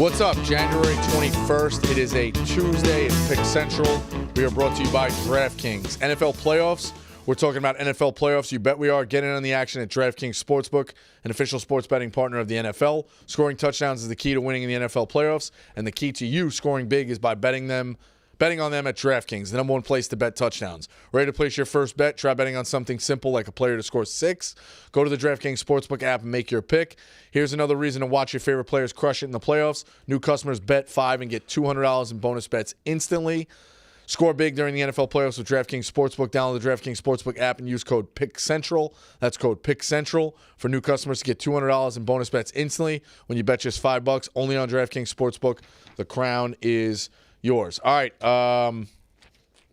What's up? January 21st. It is a Tuesday. It's Pick Central. We are brought to you by DraftKings. NFL playoffs. We're talking about NFL playoffs. You bet we are. Get in on the action at DraftKings Sportsbook, an official sports betting partner of the NFL. Scoring touchdowns is the key to winning in the NFL playoffs, and the key to you scoring big is by betting on them at DraftKings, the number one place to bet touchdowns. Ready to place your first bet? Try betting on something simple like a player to score 6. Go to the DraftKings Sportsbook app and make your pick. Here's another reason to watch your favorite players crush it in the playoffs. New customers bet $5 and get $200 in bonus bets instantly. Score big during the NFL playoffs with DraftKings Sportsbook. Download the DraftKings Sportsbook app and use code PICKCENTRAL. That's code PICKCENTRAL for new customers to get $200 in bonus bets instantly when you bet just $5 only on DraftKings Sportsbook. The crown is yours. All right.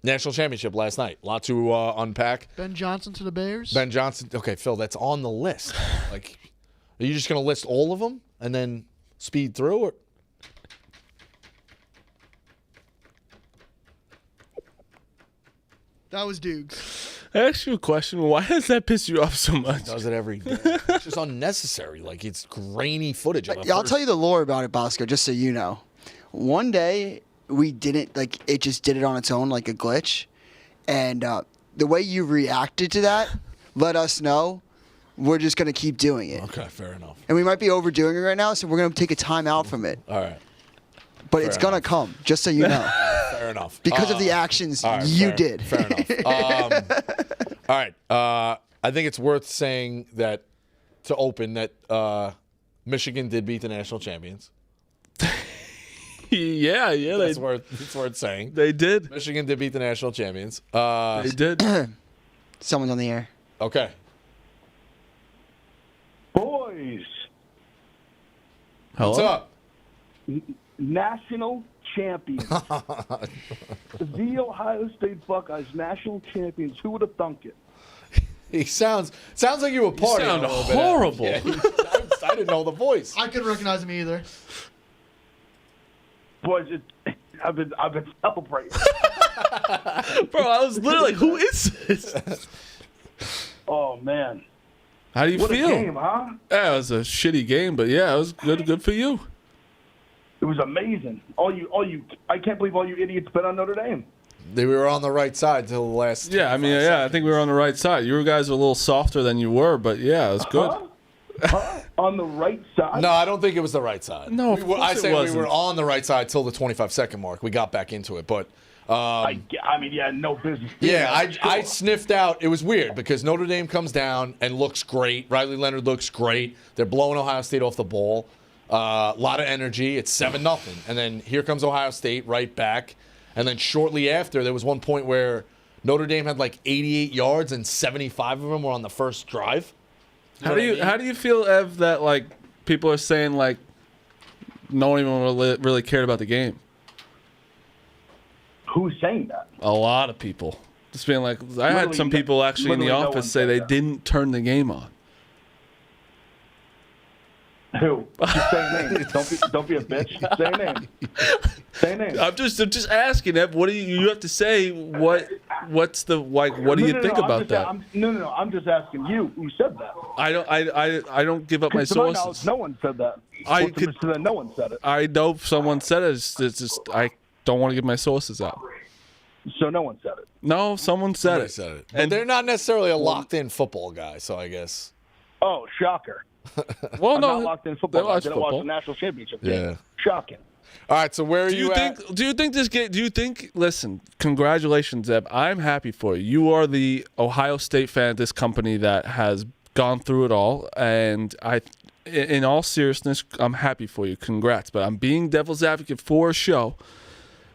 National championship last night. A lot to unpack. Ben Johnson to the Bears. Ben Johnson. Okay, Phil, that's on the list. Like, are you just going to list all of them and then speed through? Or? That was Dukes. I ask you a question. Why does that piss you off so much? He does it every day. It's just unnecessary. Like, it's grainy footage. I'll tell you the lore about it, Bosco, just so you know. One day, we didn't, like, it just did it on its own like a glitch. And the way you reacted to that let us know we're just going to keep doing it. Okay, fair enough. And we might be overdoing it right now, so we're going to take a time out from it. All right. But it's going to come, just so you know. Fair enough. Because of the actions right, you did. Fair enough. All right. I think it's worth saying that, to open, that Michigan did beat the national champions. yeah. It's worth saying. They did. Michigan did beat the national champions. They did. Someone's on the air. Okay. Boys, Hello? What's up? national champions. The Ohio State Buckeyes, national champions. Who would have thunk it? He sounds like you were partying. You sound a little bit. horrible. Yeah, I didn't know the voice. I couldn't recognize him either. Boys, I've been celebrating. Bro, I was literally like, who is this? Oh man, How do you what feel? a game, huh? Yeah, it was a shitty game, but yeah, it was good for you. It was amazing. I can't believe all you idiots bet on Notre Dame. We were on the right side till the last. Yeah, I mean, 25 yeah, I seconds. think we were on the right side. You guys were a little softer than you were, but yeah, it was good. Huh? On the right side? No, I don't think it was the right side. No, of course I it say wasn't. we were on the right side till the 25-second mark. We got back into it, but I mean, yeah, no business. yeah, doing that, I sure. sniffed out. It was weird because Notre Dame comes down and looks great. Riley Leonard looks great. They're blowing Ohio State off the ball. A lot of energy. It's 7-0, and then here comes Ohio State right back. And then shortly after, there was one point where Notre Dame had like 88 yards and 75 of them were on the first drive. How do you feel, Ev, that like people are saying like no one even really cared about the game? Who's saying that? A lot of people just being like, I had Literally some people actually in the literally no one office say said they that. didn't turn the game on. Who? Just say a name. Don't be a bitch. Say a name. Say a name. I'm just asking, Ev. What do you have to say? What's the like? What do you think about that? I'm just asking you. Who said that? I don't give up my To my knowledge, sources. no one said that. No one said it. I know someone said it. It's just I don't want to give my sources out. So no one said it. No, someone said Somebody it. said it. And they're not necessarily a locked-in football guy, so I guess. Oh, shocker. Well, I'm no, not locked in football. they I watch didn't watch football. the national championship game. Yeah. Shocking. All right, so where are Do you at? think? Do you think this game? Do you think? Listen, congratulations, Zeb. I'm happy for you. You are the Ohio State fan at this company that has gone through it all, and in all seriousness, I'm happy for you. Congrats. But I'm being devil's advocate for a show.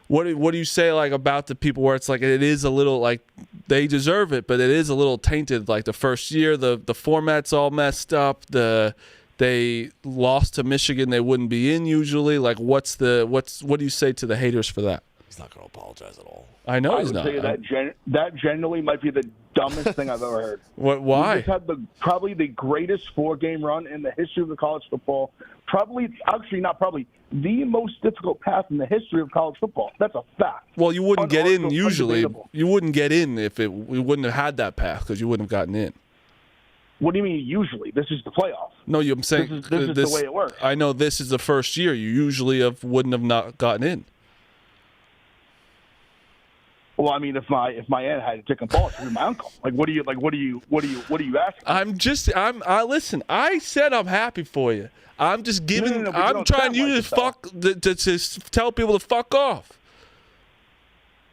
What do you say like about the people where it's like it is a little like they deserve it, but it is a little tainted. Like the first year, the format's all messed up. They lost to Michigan. They wouldn't be in usually. Like what do you say to the haters for that? He's not going to apologize at all. I know I he's would not. say that genuinely might be the dumbest thing I've ever heard. What? We Why? just had probably the greatest 4-game run in the history of the college football. The most difficult path in the history of college football. That's a fact. Well, you wouldn't get in usually. Undebatable. You wouldn't get in if we wouldn't have had that path because you wouldn't have gotten in. What do you mean usually? This is the playoffs. No, I'm saying This is the way it works. I know this is the first year. You usually wouldn't have not gotten in. Well, I mean, if my aunt had a chicken ball, she'd be my uncle. Like, what are you asking? Listen. I said I'm happy for you. I'm just giving. No, but you I'm don't trying sound you like to tell people to fuck off.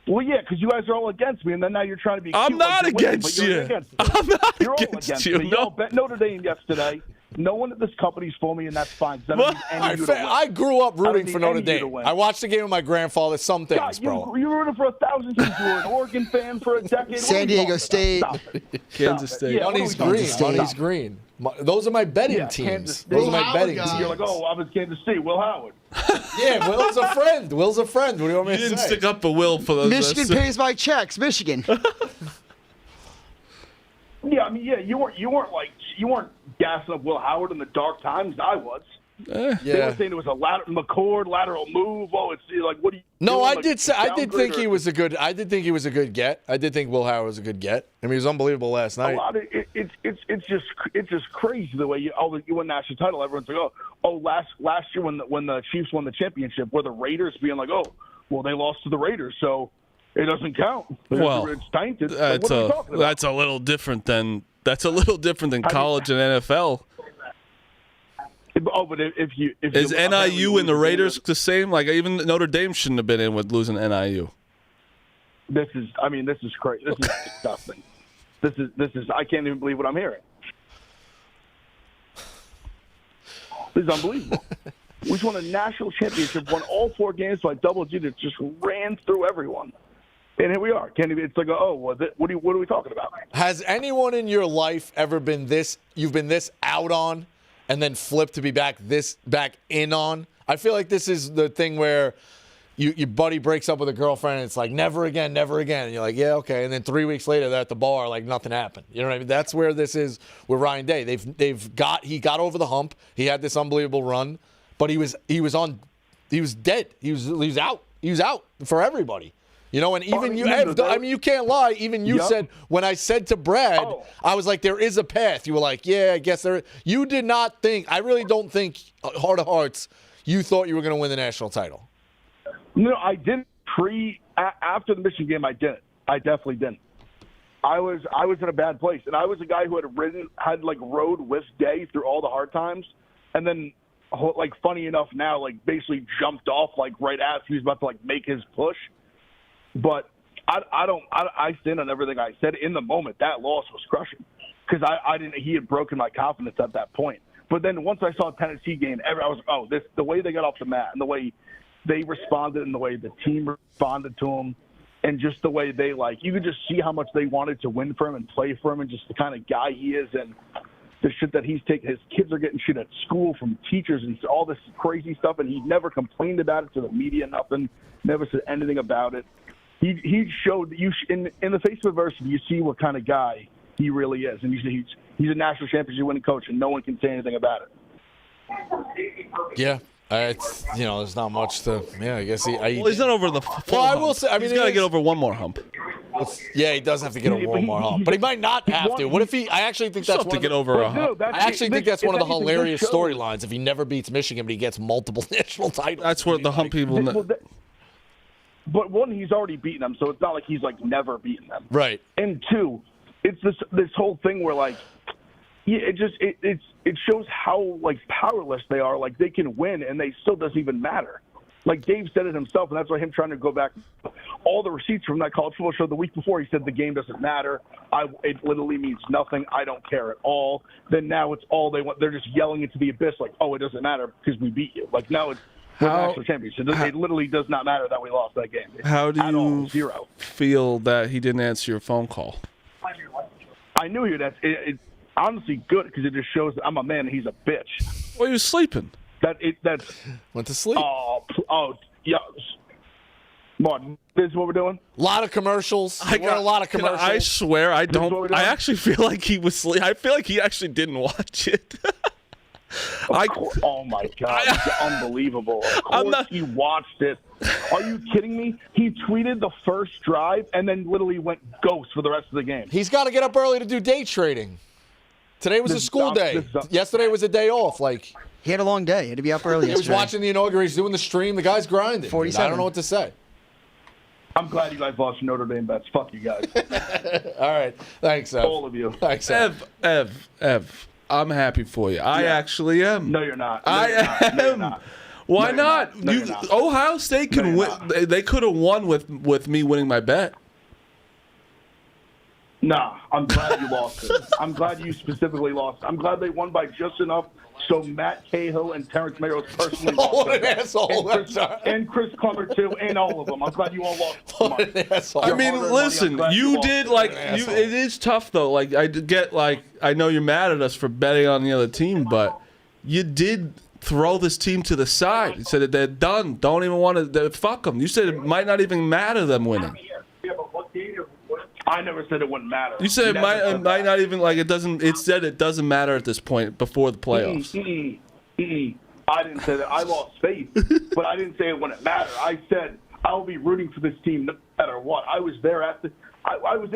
Well, yeah, because you guys are all against me, and then now you're trying to be cute. I'm not like you're winning, against but you're you. against me. I'm not You're all against against you. me. No. Y'all bet Notre Dame yesterday. No one at this company's for me, and that's fine. 'Cause I don't need any of you to win. I grew up rooting for need Notre any of you to Dame. win. I watched the game with my grandfather. Some things, God, bro. you were rooting for 1,000 teams. You were an Oregon fan for a decade. What are San you Diego talking State. about? Stop it. Kansas Stop it. State. Yeah, what are Money's we talking green. about? State. Money's green. Those are my betting Yeah, Kansas teams. State. Those are my Will betting Howard teams. You're like, oh, I was Kansas State. Will Howard. Yeah, Will's a friend. Will's a friend. What do you want me You to didn't say? stick up a will for those. Michigan pays my checks. Michigan. Yeah, I mean, yeah, you weren't gassing up Will Howard in the dark times. I was. They were Yeah. saying it was a lateral move. Oh, it's like, what do you? No, doing? I Like, did say I did downgrade think or- he was a good. I did think he was a good get. I did think Will Howard was a good get. I mean, he was unbelievable last A night. lot of it's just crazy the way you win national title. Everyone's like, oh, last year when the Chiefs won the championship, were the Raiders being like, oh, well, they lost to the Raiders, so it doesn't count. Well, it's tainted. Like, That's what are we talking about? that's a little different than college and NFL. Oh, but if you Is NIU and the Raiders the same? Like even Notre Dame shouldn't have been in with losing NIU. This is crazy. This is disgusting. This is I can't even believe what I'm hearing. This is unbelievable. We just won a national championship, won all 4 games by double digits, just ran through everyone. And here we are. It's like, what are we talking about? Has anyone in your life ever been this? You've been this out on, and then flipped to be back in on. I feel like this is the thing where your buddy breaks up with a girlfriend and it's like never again, and you're like, yeah, okay, and then 3 weeks later they're at the bar like nothing happened. You know what I mean? That's where this is with Ryan Day. He got over the hump. He had this unbelievable run, but he was dead. He was out for everybody. You know, and even you, you can't lie. Even you said, when I said to Brad, I was like, there is a path. You were like, yeah, I guess there is. You did not think, I really don't think, heart of hearts, you thought you were going to win the national title. No, I didn't. After the Michigan game, I didn't. I definitely didn't. I was in a bad place, and I was a guy who had rode with Day through all the hard times, and then, like, funny enough now, like, basically jumped off, like, right as he was about to, like, make his push. But I stand on everything I said. In the moment, that loss was crushing because he had broken my confidence at that point. But then once I saw Tennessee game, I was the way they got off the mat and the way they responded and the way the team responded to him and just the way they you could just see how much they wanted to win for him and play for him and just the kind of guy he is and the shit that he's taking. His kids are getting shit at school from teachers and all this crazy stuff, and he never complained about it to the media, nothing, never said anything about it. He showed that in the face of adversity, you see what kind of guy he really is, and he's a national championship winning coach, and no one can say anything about it. Yeah, there's not much to. Yeah, I guess He's not over the full I hump. will say, he's got to get over one more hump. Yeah, he does have to get over one more hump, but he might not have to. What if he? I actually think that's to get over a hump. I actually think that's one of the hilarious storylines. If he never beats Michigan, but he gets multiple national titles. That's what the hump people know. But one, he's already beaten them, so it's not like he's never beaten them. Right. And two, it's this whole thing where it shows how powerless they are. Like they can win, and they still doesn't even matter. Like Dave said it himself, and that's why him trying to go back. All the receipts from that college football show the week before, he said the game doesn't matter. It literally means nothing. I don't care at all. Then now it's all they want. They're just yelling into the abyss it doesn't matter because we beat you. Now it's national championship. It literally does not matter that we lost that game. How do you zero. feel that he didn't answer your phone call? I knew he would. It's honestly good because it just shows that I'm a man and he's a bitch. Well, he was sleeping. That's went to sleep. Oh, yeah. Martin, this is what we're doing? A lot of commercials. A lot of commercials. I swear I don't. I actually feel like he was sleep. I feel like he actually didn't watch it. Oh my God, it's unbelievable! Of course he watched it. Are you kidding me? He tweeted the first drive and then literally went ghost for the rest of the game. He's got to get up early to do day trading. Today was a school day. Yesterday was a day off. Like, He had a long day. He had to be up early he was yesterday. watching the inauguration, doing the stream. The guy's grinding. 47. I don't know what to say. I'm glad you guys lost your Notre Dame bets. Fuck you guys. All right. Thanks, Ev. All of you. Thanks, Ev, I'm happy for you. I actually am. No, you're not. I am. Why No, you're not? not. No, you're not. Ohio State can you're win. not. They could have won with me winning my bet. Nah, I'm glad you lost it. I'm glad you specifically lost. I'm glad they won by just enough so Matt Cahill and Terrence Mayos personally lost. What an asshole. And Chris Clemmer, too, and all of them. I'm glad you all lost What money. an asshole. I mean, harder money, listen, I'm glad you you did lost. like You're an you. asshole. It is tough though. Like I get like I know you're mad at us for betting on the other team, but you did throw this team to the side. You said that they're done. Don't even want to. Fuck them. You said it might not even matter them winning. I never said it wouldn't matter. You said it Never might that. not even like it doesn't. It said it doesn't matter at this point before the playoffs. I didn't say that. I lost faith, but I didn't say it wouldn't matter. I said I'll be rooting for this team no matter what. I was there at the. I was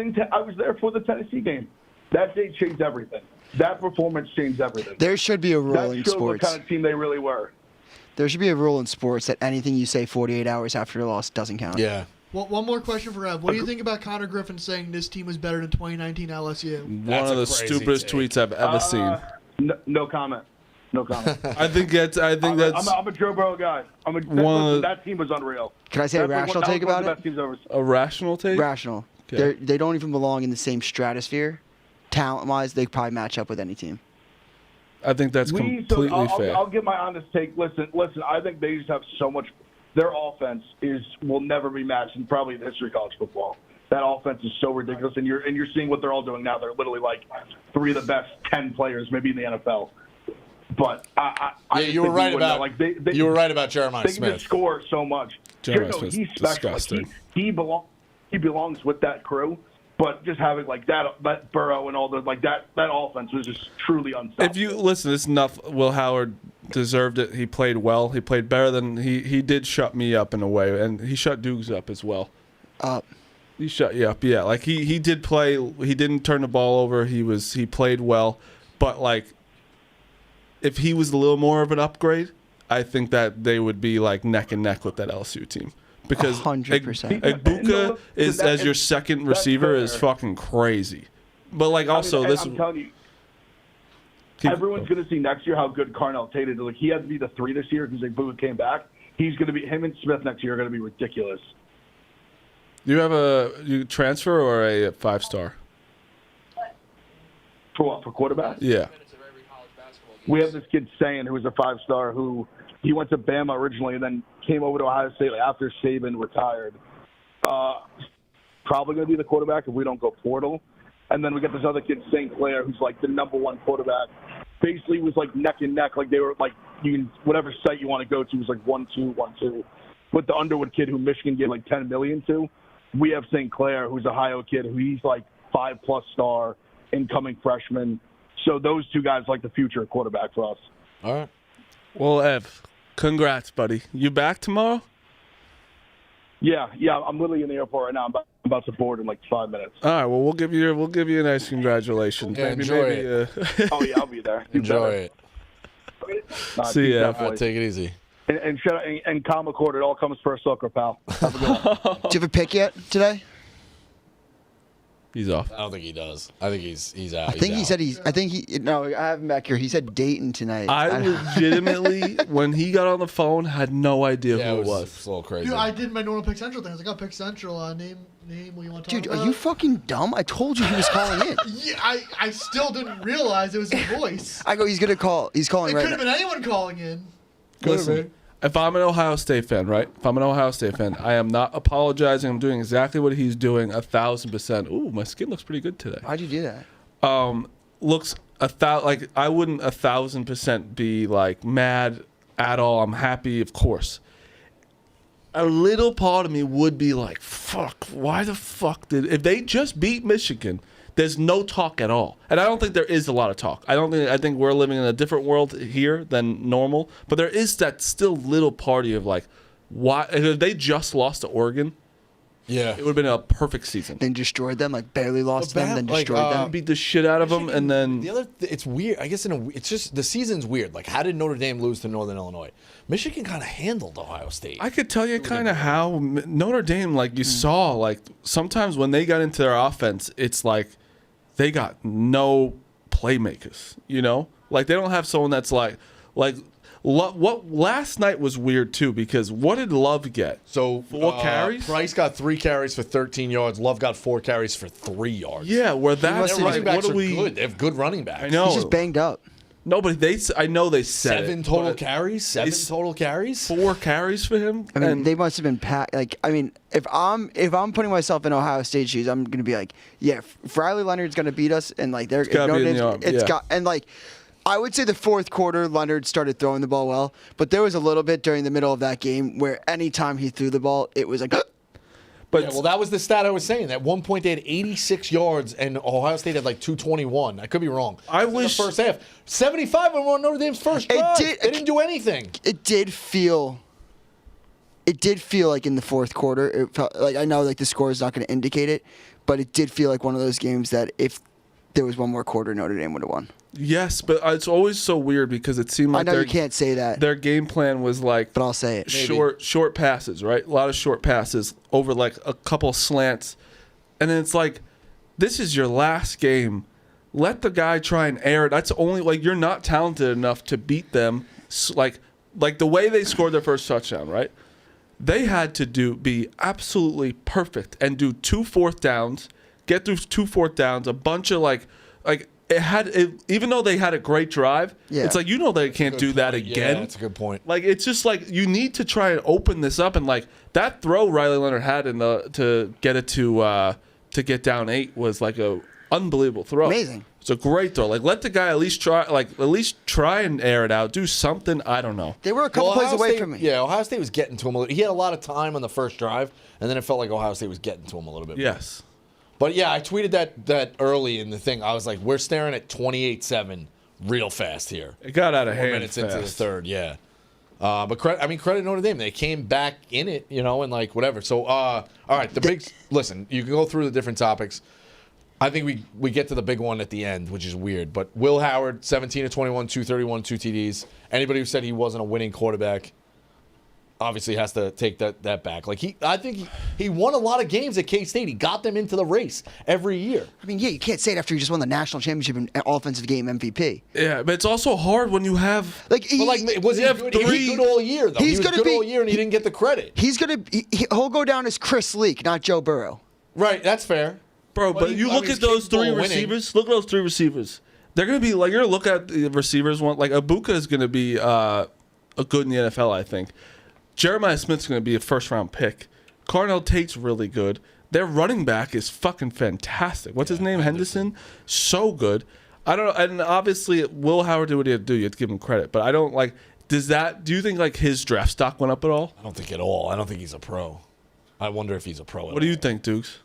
there for the Tennessee game. That day changed everything. That performance changed everything. There should be a rule That in showed sports. what kind of team they really were. There should be a rule in sports that anything you say 48 hours after a loss doesn't count. Yeah. Well, one more question for Ev. What do you think about Connor Griffin saying this team was better than 2019 LSU? One That's of a the crazy stupidest take. tweets I've ever seen. No comment. No comment. I think that's. I'm a Joe Burrow guy. That team was unreal. Can I say a rational take about it? a rational take. Rational. Okay. They don't even belong in the same stratosphere. Talent-wise, they probably match up with any team. I think that's completely fair. I'll give my honest take. Listen. I think they just have so much. Their offense will never be matched in probably the history of college football. That offense is so ridiculous, and you're seeing what they're all doing now. They're literally like 3 of the best 10 players maybe in the NFL. But I you were right about you were right about Jeremiah they can Smith. just score so much. Jeremiah No, Smith's he's special. disgusting. He belongs with that crew. But just having like that Burrow and all the that offense was just truly unstoppable. If you listen, this enough. Will Howard deserved it. He played well. He played better than he did. Shut me up in a way, and he shut Dukes up as well. He shut you up. Yeah, like he did play. He didn't turn the ball over. He played well, but like if he was a little more of an upgrade, I think that they would be like neck and neck with that LSU team. Because 100%. Egbuka is as your second receiver is fucking crazy. But like also I'm telling you, everyone's going to see next year how good Carnell Tate is. Like he had to be the 3 this year because Egbuka came back. He's going to be him and Smith next year are going to be ridiculous. You have you transfer or a 5-star? For what? For quarterback? Yeah. We have this kid Sayin who was a 5-star who he went to Bama originally and then came over to Ohio State after Saban retired. Probably going to be the quarterback if we don't go portal. And then we got this other kid, St. Clair, who's like the number 1 quarterback. Basically was like neck and neck. Like they were like, whatever site you want to go to was like 1-2, 1-2. With the Underwood kid who Michigan gave like $10 million to. We have St. Clair, who's a Ohio kid, who he's like 5+ star incoming freshman. So those 2 guys like the future quarterback for us. All right. Well, Ev, congrats, buddy. You back tomorrow? Yeah. I'm literally in the airport right now. I'm about to board in like 5 minutes. All right. Well, we'll give you a nice congratulations. Yeah, enjoy it. Oh yeah, I'll be there. You Enjoy better. it. See ya. definitely. All right, take it easy. And calm record, it all comes first sucker, pal. Have a good one. Do you have a pick yet today? He's off. I don't think he does. I think he's out. I think he said no, I have him back here. He said Dayton tonight. I legitimately, when he got on the phone, had no idea Yeah, who it it was was. a little crazy. Dude, I did my normal Pick Central thing. I was like, oh, Pick Central. Name what you want to talk Dude, about. are you fucking dumb? I told you he was calling in. Yeah, I still didn't realize it was his voice. I go, he's going to call. He's calling It right could have now. been anyone calling in. Listen, if I'm an Ohio State fan, right? If I'm an Ohio State fan, I am not apologizing. I'm doing exactly what he's doing, 1,000%. Ooh, my skin looks pretty good today. Why'd you do that? Looks like I wouldn't 1,000% be like mad at all. I'm happy, of course. A little part of me would be like, fuck, why the fuck if they just beat Michigan, there's no talk at all. And I don't think there is a lot of talk. I think we're living in a different world here than normal, but there is that still little party of like, why if they just lost to Oregon, Yeah. It would have been a perfect season. Then destroyed them, like barely lost them, then like, destroyed them. Beat the shit out of them, and then It's weird. I guess it's just the season's weird. Like, how did Notre Dame lose to Northern Illinois? Michigan kind of handled Ohio State. I could tell you kind of how Notre Dame, like you saw, like sometimes when they got into their offense, it's like they got no playmakers. You know, like they don't have someone that's like. What last night was weird too because what did Love get? So 4 carries. Price got 3 carries for 13 yards. Love got 4 carries for 3 yards. Yeah, where that's Their running like, backs what are do we? good. They have good running backs. I know. He's just banged up. No, but I know they said 7 it, total but carries. 7 total carries. 4 carries for him. I mean, and they must have been packed. Like, I mean, if I'm putting myself in Ohio State shoes, I'm gonna be like, yeah, if Riley Leonard's gonna beat us, and like they're gotta be in the arm, it's yeah. got and like. I would say the fourth quarter, Leonard started throwing the ball well, but there was a little bit during the middle of that game where anytime he threw the ball, it was like. But Yeah, well, that was the stat I was saying. At one point, they had 86 yards, and Ohio State had like 221. I could be wrong. I In wish- the first half, 75 on Notre Dame's first drive. They didn't do anything. It did feel like in the fourth quarter, it felt like I know like the score is not going to indicate it, but it did feel like one of those games that if there was one more quarter, Notre Dame would have won. yes, but it's always so weird because it seemed I like know you can't say that, their game plan was like but I'll say it. short passes, right? A lot of short passes over like a couple slants, and then it's like, this is your last game. Let the guy try and air it. That's only like you're not talented enough to beat them. Like the way they scored their first touchdown, right? They had to be absolutely perfect and do 2 fourth downs, get through 2 fourth downs, a bunch of like even though they had a great drive, Yeah. it's like they can't do that again. Yeah, that's a good point. Like it's just like you need to try and open this up, and like that throw Riley Leonard had to get it to get down 8 was like a unbelievable throw. Amazing. It's a great throw. Like let the guy at least try and air it out, do something. I don't know. They were a couple plays Ohio away State- from me. Yeah, Ohio State was getting to him a little. He had a lot of time on the first drive, and then it felt like Ohio State was getting to him a little bit. Yes. But yeah, I tweeted that early in the thing. I was like, we're staring at 28-7 real fast here. It got out of 4 hand minutes fast. into the third, yeah. But credit Notre Dame. They came back in it, and like whatever. So, all right, listen, you can go through the different topics. I think we get to the big one at the end, which is weird. But Will Howard, 17 of 21, 231, 2 TDs. Anybody who said he wasn't a winning quarterback obviously has to take that back. Like I think he won a lot of games at K-State. He got them into the race every year. I mean, yeah, you can't say it after you just won the national championship and offensive game MVP. Yeah, but it's also hard when you have Like, But like, was he have good? He was good all year though. He's He was gonna good be- all year, and he didn't get the credit. He'll go down as Chris Leak, not Joe Burrow. Right, that's fair. Bro, but he- you I look mean, at those capable 3 of winning. receivers. Look at those 3 receivers. They're gonna be like you're gonna look at the receivers one. Like Abuka is gonna be a good in the NFL, I think. Jeremiah Smith's gonna be a first-round pick. Carnell Tate's really good. Their running back is fucking fantastic. What's his name? Henderson. So good. I don't know. And obviously, Will Howard did what he had to do. You have to give him credit. But I don't like. Do you think like his draft stock went up at all? I don't think at all. I don't think he's a pro. I wonder if he's a pro. What do you think, Dukes?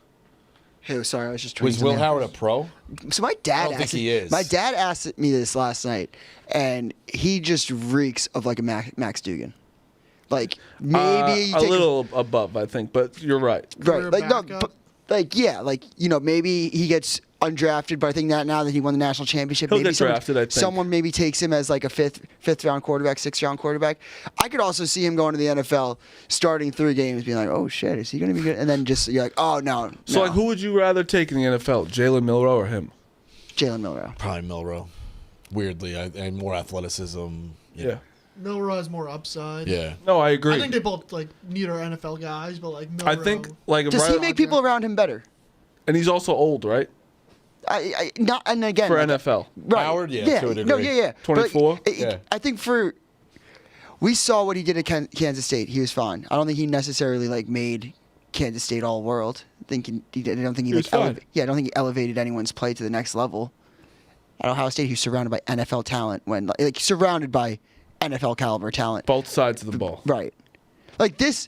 Hey, sorry, I was just tweeting. Was Will something. Howard a pro? So my dad I don't think he is. My dad asked me this last night, and he just reeks of like a Max Dugan. Like maybe you A take little above, I think. But you're right. right, Career like no, backup. but, like yeah, like maybe he gets undrafted, but I think that now that he won the national championship, He'll maybe get drafted, I think. someone maybe takes him as like a fifth round quarterback, 6th round quarterback. I could also see him going to the NFL, starting 3 games, being like, oh shit, is he going to be good? And then just you're like, oh no. So no. like, who would you rather take in the NFL, Jalen Milroe or him? Jalen Milroe. Probably Milroe. Weirdly, and more athleticism. Yeah. Milroe has more upside. Yeah. No, I agree. I think they both like need our NFL guys, but like Milroe. I think like Does he right- make people around him better? and he's also old, right? Not and again For like, NFL. Right. Howard, yeah, to a degree. No, yeah. 24? But, Yeah. I think we saw what he did at Kansas State. He was fine. I don't think he necessarily like made Kansas State all world. I don't think he was like fine. I don't think he elevated anyone's play to the next level. At Ohio State, he was surrounded by NFL talent surrounded by NFL caliber talent. Both sides of the ball. Right. Like this,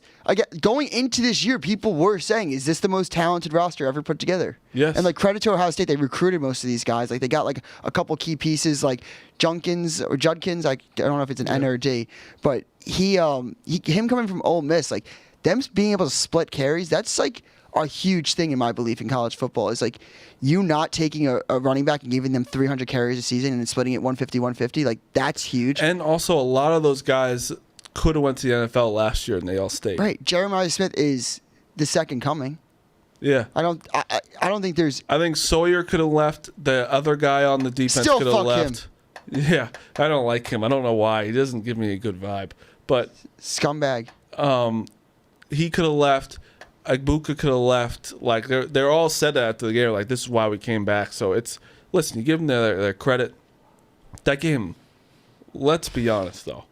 going into this year, people were saying, "Is this the most talented roster ever put together?" Yes. And like credit to Ohio State, they recruited most of these guys. Like they got like a couple key pieces, like Judkins. I don't know if it's an N or a D, but him coming from Ole Miss, like them being able to split carries, that's like a huge thing in my belief in college football. Is like you not taking a running back and giving them 300 carries a season and then splitting it 150. Like that's huge. And also, a lot of those guys could have went to the NFL last year and they all stayed. Right, Jeremiah Smith is the second coming. Yeah. I don't think there's. I think Sawyer could have left. The other guy on the defense Still could have fuck left. Yeah, I don't like him. I don't know why. He doesn't give me a good vibe. But Scumbag. he could have left. Agbuka could have left. Like they're all said that after the game. Like this is why we came back. So it's listen. You give them their credit. That game. Let's be honest though.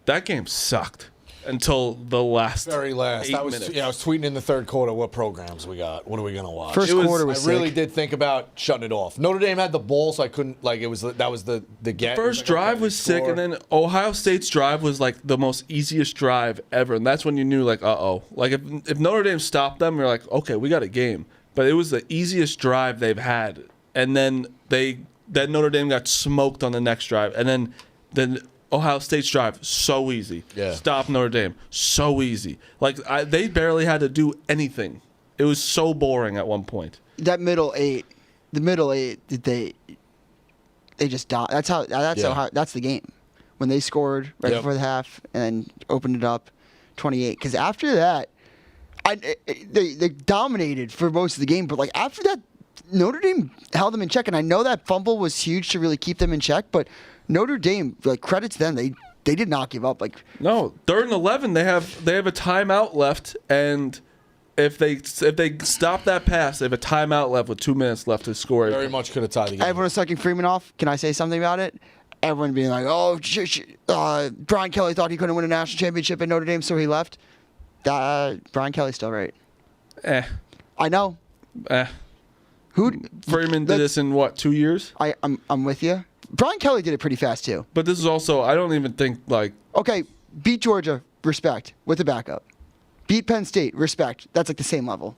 That game sucked until the last. Very last. 8 I was minutes. I was tweeting in the third quarter what programs we got. What are we gonna watch? First quarter was I really sick. did think about shutting it off. Notre Dame had the ball, so I couldn't that was the get. First drive was sick, and then Ohio State's drive was like the most easiest drive ever, and that's when you knew like, like if Notre Dame stopped them, you're like, okay, we got a game. But it was the easiest drive they've had, and then Notre Dame got smoked on the next drive, and then Ohio State's drive so easy. Yeah. Stop Notre Dame so easy. Like they barely had to do anything. It was so boring at one point. That middle eight, they just died. That's the game. When they scored right before the half and opened it up, 28. Because after that, they dominated for most of the game. But like after that, Notre Dame held them in check, and I know that fumble was huge to really keep them in check. But Notre Dame, like credit to them, they did not give up. Like No, 3rd and 11, they have a timeout left, and if they stop that pass, they have a timeout left with 2 minutes left to score. very much could have tied the game. everyone was sucking Freeman off. Can I say something about it? Everyone being like, "Oh, Brian Kelly thought he couldn't win a national championship at Notre Dame, so he left." Brian Kelly's still right. I know. Freeman did this in what, 2 years? I'm with you. Brian Kelly did it pretty fast too. But this is also, I don't even think like. Okay, beat Georgia, respect, with the backup. Beat Penn State, respect. That's like the same level.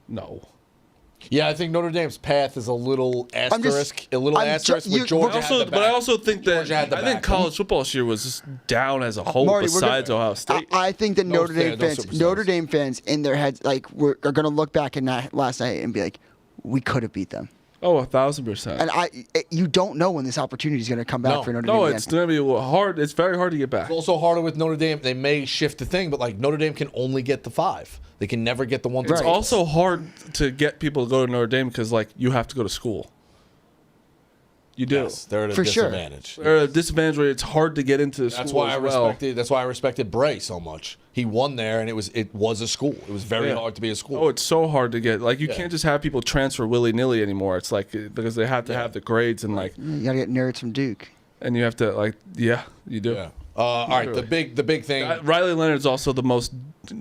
No. Yeah, I think Notre Dame's path is a little asterisk. With But Georgia. I also think that Georgia had the I think back. college football this year was just down as a whole. Marty, besides Ohio State, I think that No Notre superstars. Dame fans in their heads like are going to look back in that last night and be like, we could have beat them. 1,000%. And you don't know when this opportunity is going to come back No. for Notre Dame. No, again. it's gonna be hard. It's very hard to get back. It's also harder with Notre Dame. They may shift the thing, but like Notre Dame can only get the 5. They can never get the 1 through It's 8. also hard to get people to go to Notre Dame because like you have to go to school. You do. Yes, they're at a For sure. disadvantage. They're at a disadvantage where it's hard to get into the school. That's why as well. That's why I respected Bray so much. He won there, and it was a school. It was very hard to be a school. Oh, it's so hard to get. Like you can't just have people transfer willy nilly anymore. It's like because they have to have the grades and like, You got to get nerds from Duke. and you have to like, yeah, you do. Yeah. All right. The big thing. Riley Leonard's also the most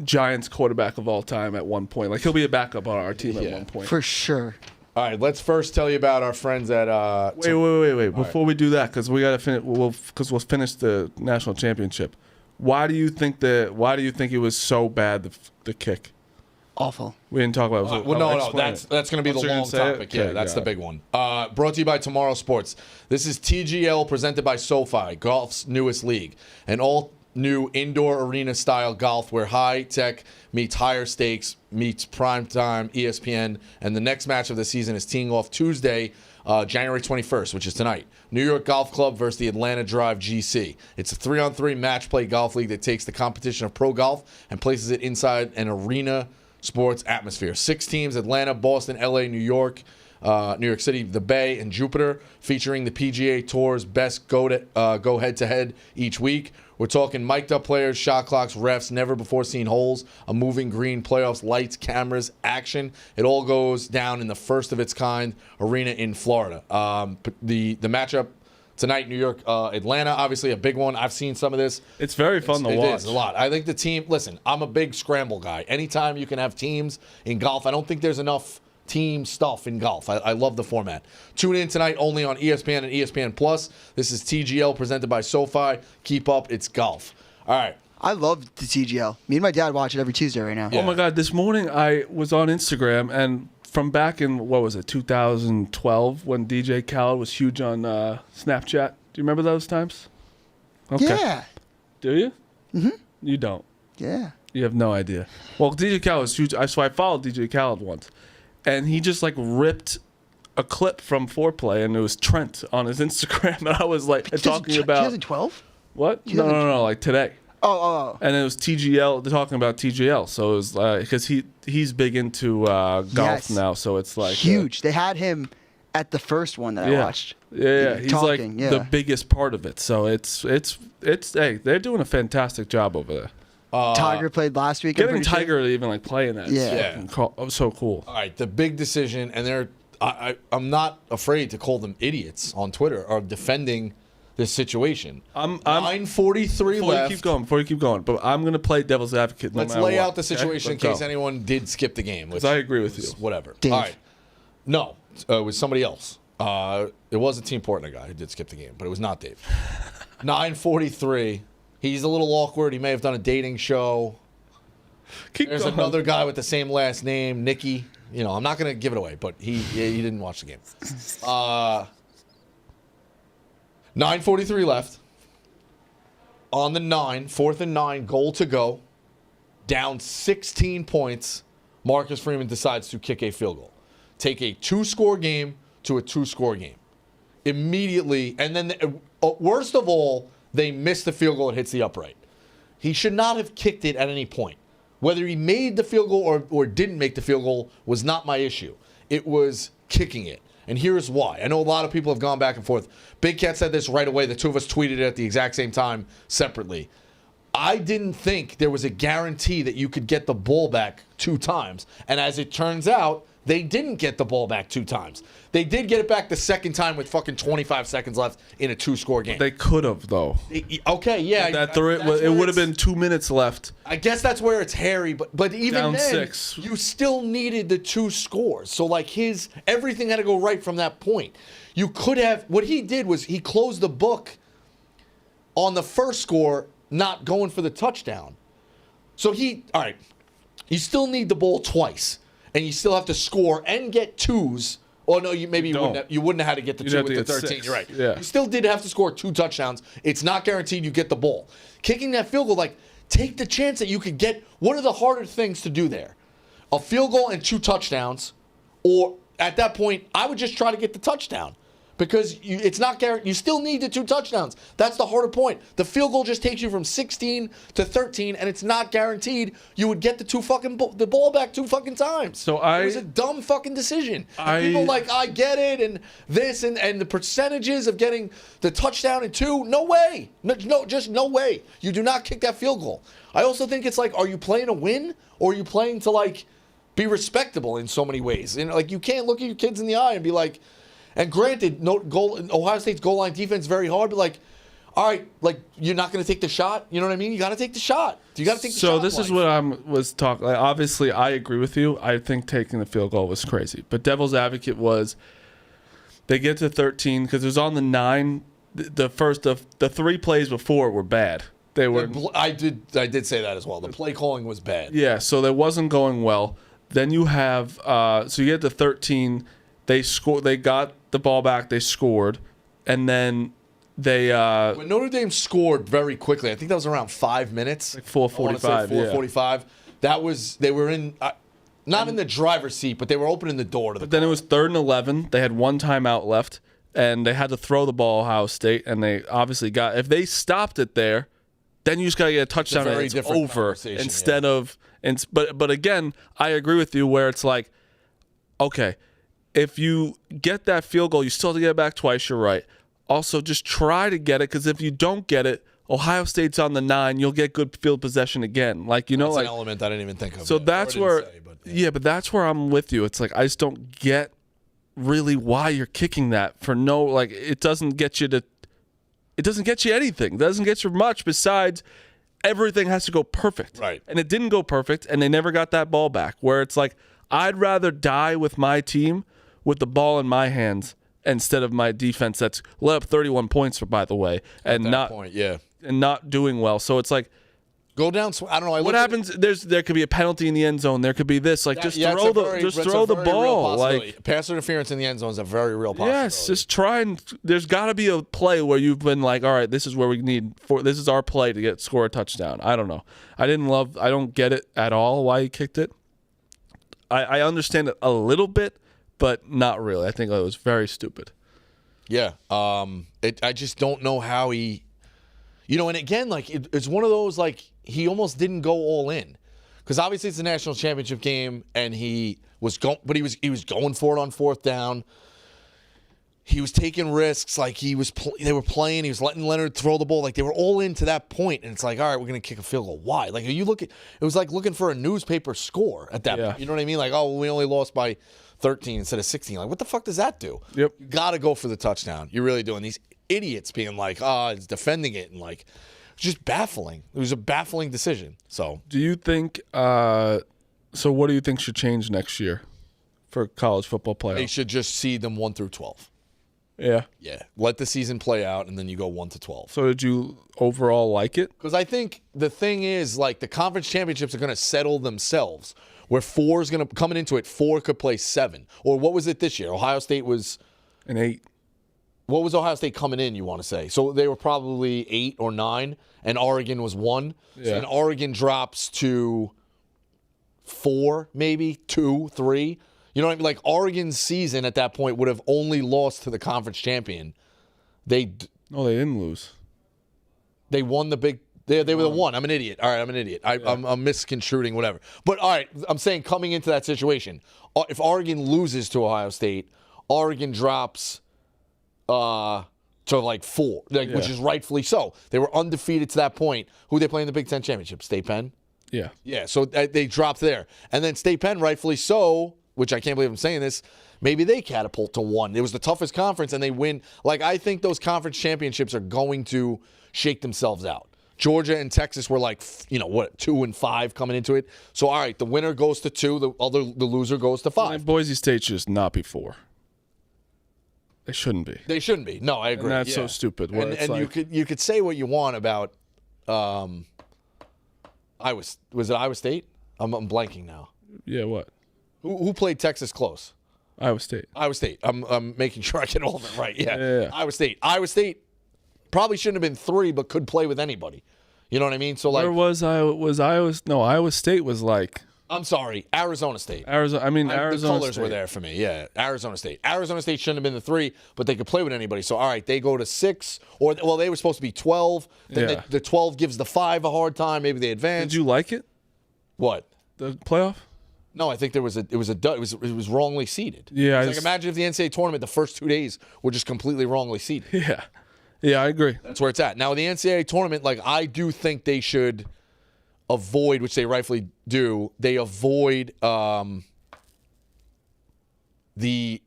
Giants quarterback of all time at one point. Like he'll be a backup on our team at one point. For sure. All right. Let's first tell you about our friends at. Wait. Before we do that, because we got to finish. We'll finish the national championship. Why do you think it was so bad? The kick. Awful. We didn't talk about it. No. That's going to be the long topic. Yeah, that's the big one. Brought to you by Tomorrow Sports. This is TGL presented by SoFi, golf's newest league, an all-new indoor arena-style golf where high tech meets higher stakes, meets primetime ESPN, and the next match of the season is teeing off Tuesday, January 21st, which is tonight. New York Golf Club versus the Atlanta Drive GC. It's a 3-on-3 match play golf league that takes the competition of pro golf and places it inside an arena sports atmosphere. 6 teams: Atlanta, Boston, LA, New York City, the Bay, and Jupiter, featuring the PGA Tour's best go head-to-head each week. We're talking mic'd up players, shot clocks, refs, never before seen holes, a moving green, playoffs, lights, cameras, action. It all goes down in the first of its kind arena in Florida. The matchup tonight, New York, Atlanta, obviously a big one. I've seen some of this. It's very fun to watch. It is a lot. I think the team, listen, I'm a big scramble guy. Anytime you can have teams in golf, I don't think there's enough team stuff in golf. I love the format. Tune in tonight only on ESPN and ESPN Plus. This is TGL presented by SoFi. Keep up. It's golf. All right. I love the TGL. Me and my dad watch it every Tuesday right now. Oh my God! This morning I was on Instagram, and from back in 2012 when DJ Khaled was huge on Snapchat. Do you remember those times? Okay. Yeah. Do you? Mm-hmm. You don't. Yeah. You have no idea. Well, DJ Khaled was huge. So I followed DJ Khaled once, and he just like ripped a clip from Foreplay, and it was Trent on his Instagram, and I was like talking about 2012. what? No, like today. Oh. And it was TGL. They're talking about TGL, so it was because he's big into golf Yes. now, so it's like Huge. They had him at the first one that I watched. Yeah, he's talking, like the biggest part of it. So it's hey, they're doing a fantastic job over there. Tiger played last week. I'm Getting pretty sure. Tiger to even like play in that, Yeah. so cool. All right, the big decision, and I'm not afraid to call them idiots on Twitter, are defending this situation. I'm 9:43 before left. you keep going, but I'm gonna play devil's advocate. Let's matter lay what, out the situation in okay? case anyone did skip the game. Which I agree with was you. Whatever. Dave. All right. No, it was somebody else. It was a team partner guy who did skip the game, but it was not Dave. 9:43. He's a little awkward. He may have done a dating show. There's going. another guy with the same last name, Nicky. You know, I'm not going to give it away, but he didn't watch the game. 9:43 left. On the 4th and 9, goal to go. Down 16 points. Marcus Freeman decides to kick a field goal. Take a 2-score game to a 2-score game. Immediately, and then worst of all, they miss the field goal. It hits the upright. He should not have kicked it at any point. Whether he made the field goal or didn't make the field goal was not my issue. It was kicking it. And here's why. I know a lot of people have gone back and forth. Big Cat said this right away. The two of us tweeted it at the exact same time separately. I didn't think there was a guarantee that you could get the ball back 2 times. And as it turns out, they didn't get the ball back 2 times. They did get it back the second time with fucking 25 seconds left in a 2-score game. They could have though. Okay, yeah. It would have been 2 minutes left. I guess that's where it's hairy, but even Down then, 6. you still needed the 2 scores. So like everything had to go right from that point. You could have. What he did was he closed the book on the first score, not going for the touchdown. So all right. You still need the ball twice, and you still have to score and get 2s. Oh no, you wouldn't have had to get the 2 with the 13. 6. You're right. Yeah. You still did have to score 2 touchdowns. It's not guaranteed you get the ball. Kicking that field goal, take the chance that you could get. What are the harder things to do there? A field goal and 2 touchdowns, or at that point, I would just try to get the touchdown. Because it's not guaranteed. You still need the 2 touchdowns. That's the harder point. The field goal just takes you from 16 to 13, and it's not guaranteed you would get the ball back 2 fucking times. It was a dumb fucking decision. And people I get it, and this, and the percentages of getting the touchdown in 2. No way. No, just no way. You do not kick that field goal. I also think it's are you playing to win, or are you playing to be respectable in so many ways? And you can't look at your kids in the eye and be like. And granted, Ohio State's goal line defense is very hard, but all right, you're not going to take the shot. You know what I mean? You got to take the shot. You got to take the shot. So this is what I was talking. Obviously, I agree with you. I think taking the field goal was crazy. But devil's advocate was they get to 13 because it was on the 9. The 3 plays before were bad. They were. I did say that as well. The play calling was bad. Yeah, so that wasn't going well. Then you have so you get to 13. They score. They got the ball back. They scored, and then they. When Notre Dame scored very quickly, I think that was around 5 minutes. 4:45. 4:45. That was they were in. Not in the driver's seat, but they were opening the door to the. But then it was 3rd and 11. They had 1 timeout left, and they had to throw the ball. Ohio State, and they obviously got. If they stopped it there, then you just gotta get a touchdown and it's over. Instead of, but again, I agree with you where it's okay. If you get that field goal, you still have to get it back twice. You're right. Also, just try to get it because if you don't get it, Ohio State's on the 9. You'll get good field possession again. That's an element I didn't even think of. So that's where, but that's where I'm with you. It's I just don't get really why you're kicking that for no. It doesn't get you anything. It doesn't get you much besides everything has to go perfect. Right. And it didn't go perfect, and they never got that ball back. Where it's I'd rather die with my team with the ball in my hands instead of my defense that's let up 31 points, by the way, and not doing well. So it's Go down. I don't know. What happens? There could be a penalty in the end zone. There could be this. Like, just throw the ball. Like, pass interference in the end zone is a very real possibility. Yes, just try and. There's got to be a play where you've been like, all right, this is where we need this is our play to score a touchdown. I don't know. I don't get it at all why he kicked it. I understand it a little bit, but not really. I think it was very stupid. Yeah. I just don't know how he. And again, like it's one of those like he almost didn't go all in, because obviously it's a national championship game and he was going for it on fourth down. He was taking risks, like they were playing. He was letting Leonard throw the ball, like they were all in to that point. And it's like, all right, we're gonna kick a field goal. Why? Like it was like looking for a newspaper score at that point. You know what I mean? Like, oh, well, we only lost by 13 instead of 16. Like, what the fuck does that do? Yep. You gotta go for the touchdown. You really do. And these idiots being like, it's defending it, and like, just baffling. It was a baffling decision. So, do you think? So, what do you think should change next year for college football playoffs? They should just seed them 1 through 12. Yeah. Yeah. Let the season play out, and then you go 1 to 12. So, did you overall like it? Because I think the thing is, like, the conference championships are going to settle themselves. Where 4 is going to coming into it, 4 could play 7. Or what was it this year? Ohio State was an 8. What was Ohio State coming in, you want to say? So they were probably 8 or 9, and Oregon was 1. Yeah. So, and Oregon drops to 4, maybe 2, 3. You know what I mean? Like, Oregon's season at that point would have only lost to the conference champion. No, they didn't lose. They won the big. They were the 1. I'm an idiot. All right, I'm an idiot. I'm misconstruing whatever. But all right, I'm saying coming into that situation, if Oregon loses to Ohio State, Oregon drops to like 4, which is rightfully so. They were undefeated to that point. Who they play in the Big Ten championship? State Penn. Yeah. Yeah. So they dropped there, and then State Penn, rightfully so. Which I can't believe I'm saying this. Maybe they catapult to 1. It was the toughest conference, and they win. Like, I think those conference championships are going to shake themselves out. Georgia and Texas were like, 2 and 5 coming into it. So, all right, the winner goes to 2, the loser goes to 5. Boise State should not be 4. They shouldn't be. They shouldn't be. No, I agree. And that's so stupid. And you could say what you want about was it Iowa State? I'm blanking now. Yeah, what? Who played Texas close? Iowa State. Iowa State. I'm making sure I get all of it right. Yeah. Yeah. Iowa State. Iowa State probably shouldn't have been 3, but could play with anybody. You know what I mean? So, like, where was Iowa? No, Iowa State was like. I'm sorry, Arizona State. Arizona. The colors State were there for me. Yeah, Arizona State. Arizona State shouldn't have been the 3, but they could play with anybody. So, all right, they go to 6, they were supposed to be 12. Then the 12 gives the 5 a hard time. Maybe they advance. Did you like it? What? The playoff? No, I think it was wrongly seeded. Yeah, like, imagine if the NCAA tournament the first 2 days were just completely wrongly seeded. Yeah, I agree. That's where it's at. Now, the NCAA tournament, like, I do think they should avoid, which they rightfully do, they avoid the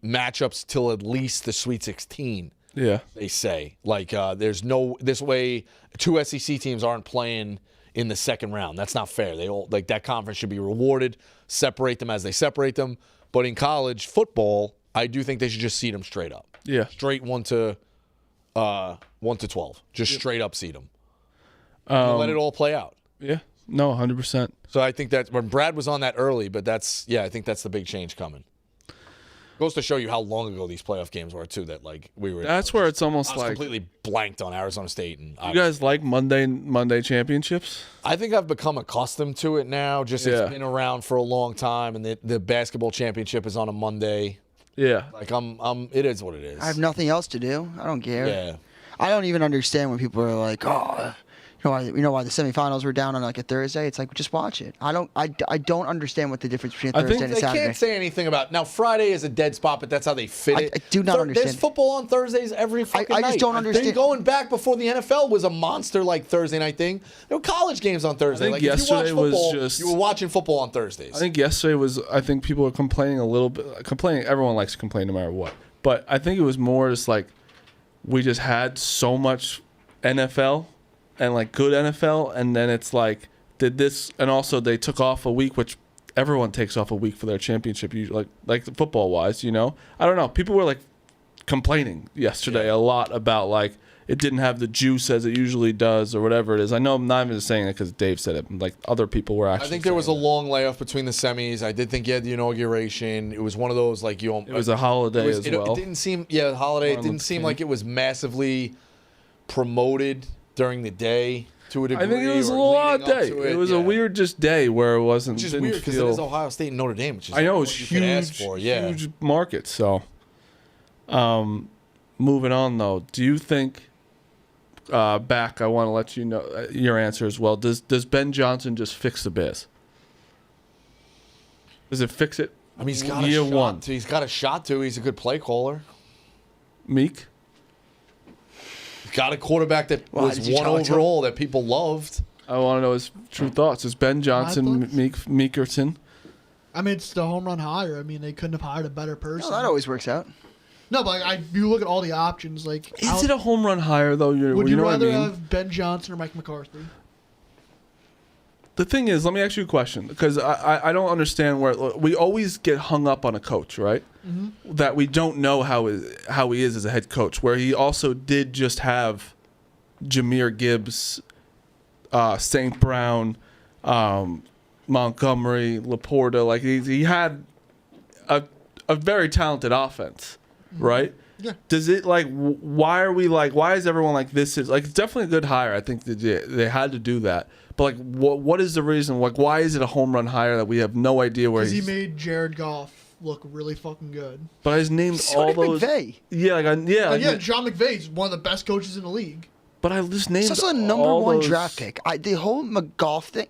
matchups till at least the Sweet 16. Yeah. They say. Like, there's no, this way, 2 SEC teams aren't playing in the second round. That's not fair. They all, like, that conference should be rewarded, separate them as they separate them. But in college football, I do think they should just seed them straight up. Yeah. Straight 1 to 12. Just straight up seed them. Let it all play out. Yeah. No, 100%. So I think that when Brad was on that early, but I think that's the big change coming. Goes to show you how long ago these playoff games were too. That like we were. That's where it's almost I was like completely blanked on Arizona State. And you guys like Monday championships? I think I've become accustomed to it now. Just it's been around for a long time, and the basketball championship is on a Monday. Yeah. Like it is what it is. I have nothing else to do. I don't care. Yeah. I don't even understand when people are like, oh, you know why the semifinals were down on like a Thursday? It's like, just watch it. I don't understand what the difference between I Thursday think and they Saturday. can't say anything about now. Friday is a dead spot, but that's how they fit it. I do not understand. There's football on Thursdays every fucking I night. just don't understand. Then going back before the NFL was a monster like Thursday night thing. There were college games on Thursday. I think like yesterday if you watch football, was just. You were watching football on Thursdays. I think yesterday was. I think people were complaining a little bit. Complaining. Everyone likes to complain no matter what. But I think it was more just like we just had so much NFL. And like good NFL, and then it's like did this, and also they took off a week, which everyone takes off a week for their championship, usually, like football wise, you know. I don't know. People were like complaining yesterday a lot about like it didn't have the juice as it usually does, or whatever it is. I know I'm not even just saying it because Dave said it. Like other people were actually. I think there was a saying long layoff between the semis. I did think you had the inauguration. It was one of those like you. it was a holiday as well. It didn't seem holiday. It Martin didn't Luther seem King. like it was massively promoted during the day to a degree. I think it was a or little odd leading up day. to It was a yeah. weird just day where it wasn't. Which is didn't weird because it feel- is Ohio State and Notre Dame. Which is I know what it's you could ask huge, for. Yeah. huge market. So, moving on though, do you think? Back, I want to let you know your answer as well. Does Ben Johnson just fix the Bears? Does it fix it? I mean, he's got year a shot. one. He's got a shot to. He's a good play caller. Meek. He's got a quarterback that Well, was did you one challenge him? overall that people loved. I want to know his true thoughts. Is Ben Johnson thoughts? Meekerson? I mean, it's the home run hire. I mean, they couldn't have hired a better person. No, that always works out. No, but you look at all the options. Like, Is it a home run hire though? would you you know rather what I mean? have Ben Johnson or Mike McCarthy? The thing is, let me ask you a question because I don't understand where we always get hung up on a coach, right? Mm-hmm. That we don't know how he is as a head coach. Where he also did just have Jahmyr Gibbs, St. Brown, Montgomery, Laporta. Like he had a very talented offense, right? Yeah. Does it why are we why is everyone like this is it's definitely a good hire. I think that they had to do that. But what is the reason? Why is it a home run hire that we have no idea where Because he he's made Jared Goff look really fucking good. But I just named So all did those McVay. Yeah, Yeah, John McVay's one of the best coaches in the league. but I just named It's also a number all one those- draft pick. The whole McGough thing.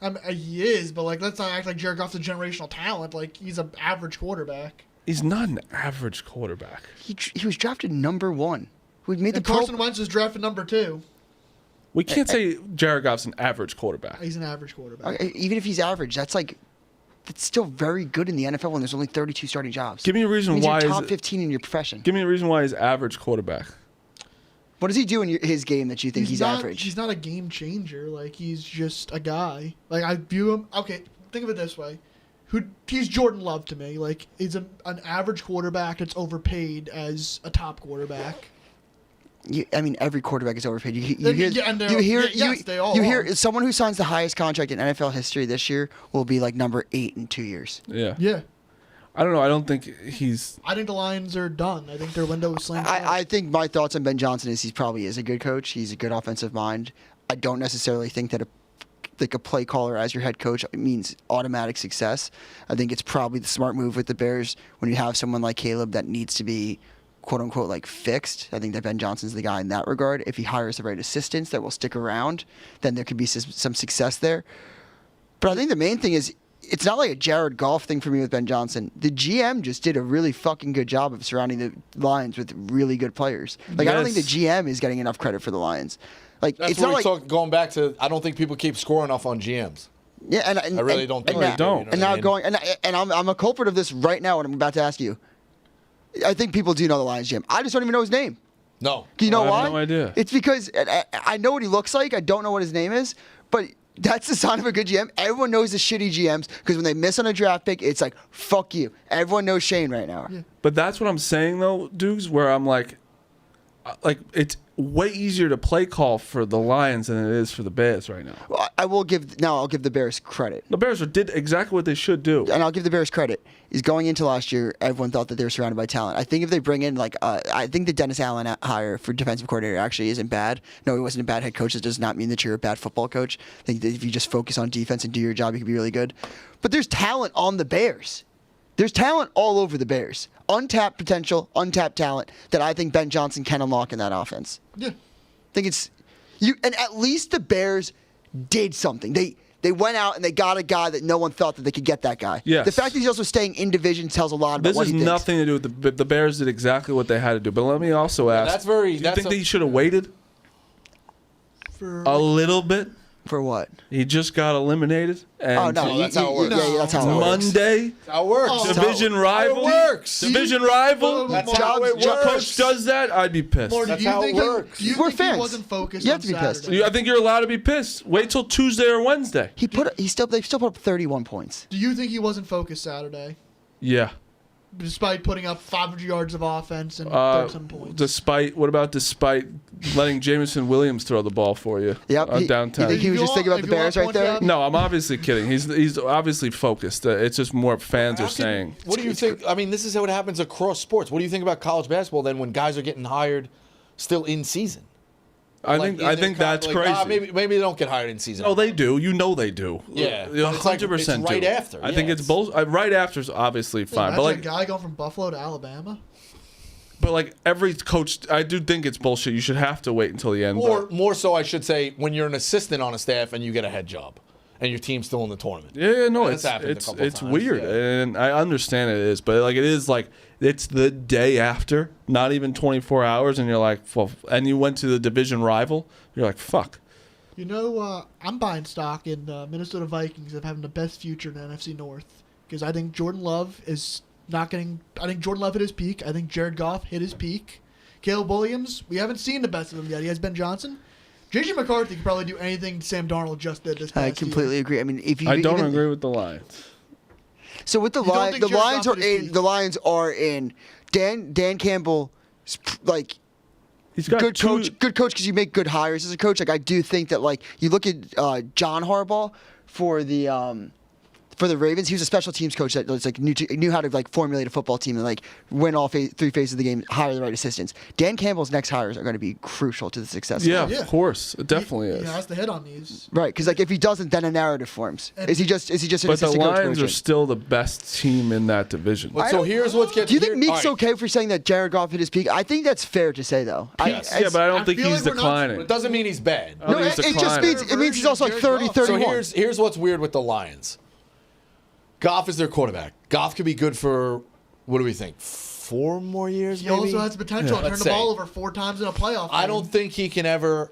I mean, he is, but let's not act like Jared Goff's a generational talent. Like, he's an average quarterback. He's not an average quarterback. He was drafted number 1. We made the And Pro. Carson Wentz was drafted number 2. We can't say Jared Goff's an average quarterback. He's an average quarterback. Even if he's average, that's still very good in the NFL when there's only 32 starting jobs. Give me a reason Means why you're is top 15 in your profession. Give me a reason why he's average quarterback. What does he do in his game that you think he's not, average? He's not a game changer. Like, he's just a guy. Like, I view him. Okay, think of it this way. He's Jordan Love to me. Like, he's an average quarterback that's overpaid as a top quarterback. I mean, every quarterback is overpaid. You They all hear are. someone who signs the highest contract in NFL history this year will be number 8 in 2 years. Yeah. Yeah. I don't know. I don't think he's. I think the Lions are done. I think their window is slammed. I think my thoughts on Ben Johnson is he probably is a good coach. He's a good offensive mind. I don't necessarily think that a play caller as your head coach means automatic success. I think it's probably the smart move with the Bears when you have someone like Caleb that needs to be quote unquote fixed. I think that Ben Johnson's the guy in that regard. If he hires the right assistants that will stick around, then there could be some success there. But I think the main thing is it's not like a Jared Goff thing for me with Ben Johnson. The GM just did a really fucking good job of surrounding the Lions with really good players. I don't think the GM is getting enough credit for the Lions. That's It's what not we talked going back to. I don't think people keep scoring enough on GMs. Yeah, and I really don't think they do, don't. you know And what I now mean? going and I'm a culprit of this right now. What I'm about to ask you. I think people do know the Lions GM. I just don't even know his name. No. Do you know I why? have no idea. It's because I know what he looks like. I don't know what his name is, but that's the sign of a good GM. Everyone knows the shitty GMs because when they miss on a draft pick, it's like, fuck you. Everyone knows Shane right now. Yeah. But that's what I'm saying though, Dukes. Where I'm like it's way easier to play call for the Lions than it is for the Bears right now. Well, I'll give the Bears credit. The Bears did exactly what they should do. And I'll give the Bears credit. Is going into last year, everyone thought that they were surrounded by talent. I think if they bring in I think the Dennis Allen hire for defensive coordinator actually isn't bad. No, he wasn't a bad head coach. It does not mean that you're a bad football coach. I think that if you just focus on defense and do your job, you can be really good. But there's talent on the Bears. There's talent all over the Bears. Untapped potential, untapped talent that I think Ben Johnson can unlock in that offense. Yeah. I think it's you, and at least the Bears did something. They went out and they got a guy that no one thought that they could get that guy. Yes. The fact that he's also staying in division tells a lot about This what has he thinks. nothing to do with the Bears did exactly what they had to do. But let me also ask: that's very- Do you that's think a- that he should have waited For a little bit? For what? He just got eliminated. And Oh no, that's how it works. Yeah, that's how it works. Monday, That's how it works. Oh. division rival. works. Division rival. That's how it works. Coach does that, I'd be pissed. Marty, That's do you how it think works. Do you We're think fans. he wasn't focused You on have to be pissed. Saturday? I think you're allowed to be pissed. Wait till Tuesday or Wednesday. They still put up 31 points. Do you think he wasn't focused Saturday? Yeah. despite putting up 500 yards of offense and 37 points. Despite letting Jameson Williams throw the ball for you Yep. downtown? You think he was just thinking about the Bears right there? No, I'm obviously kidding. He's obviously focused. It's just more fans are saying. What do you think? I mean, this is how it happens across sports. What do you think about college basketball then when guys are getting hired still in season? I think that's crazy. Maybe they don't get hired in season. Oh, they do. You know they do. Yeah, You 100% it's right do. after. I think it's both. Right after is obviously fine, but Imagine like a guy going from Buffalo to Alabama. But like every coach, I do think it's bullshit. You should have to wait until the end. Or more so, I should say, when you're an assistant on a staff and you get a head job, and your team's still in the tournament. Yeah, no, That's happened a couple it's times, weird, and I understand it is, but like it is like it's the day after, not even 24 hours, and you're like, well, and you went to the division rival, you're like, fuck. You know, I'm buying stock in Minnesota Vikings of having the best future in the NFC North because I think Jordan Love is not getting. I think Jordan Love hit his peak. I think Jared Goff hit his peak. Caleb Williams, we haven't seen the best of him yet. He has Ben Johnson. J.J. McCarthy could probably do anything Sam Darnold just did this past I completely agree. I mean, if you I don't agree with the Lions. So with the You don't Lions, think the Jared Lions Goff are is in. peak? The Lions are in. Dan Campbell, like He's got good two- coach. Good coach because you make good hires as a coach. Like I do think that like you look at John Harbaugh for the Ravens. He was a special teams coach that was like knew how to like formulate a football team and like win all three phases of the game, hire the right assistants. Dan Campbell's next hires are going to be crucial to the success. Yeah, Oh, yeah. of course, it definitely He is. has to hit on these. Right, because like if he doesn't, then a narrative forms. And- Is he just an But the assistant coach? Lions for a are change? still the best team in that division. But so here's what gets. Do you think here- Meek's all right. okay for saying that Jared Goff hit his peak? I think that's fair to say, though. Yeah, but I don't I think feel he's like we're not- declining. It doesn't mean he's bad. I don't No, think it he's just declining. means he's also like 30, So 31. So here's what's weird with the Lions. Goff is their quarterback. Goff could be good for, what do we think, 4 more years He maybe? also has the potential to turn Let's the ball say. over 4 times in a playoff. I game. don't think he can ever.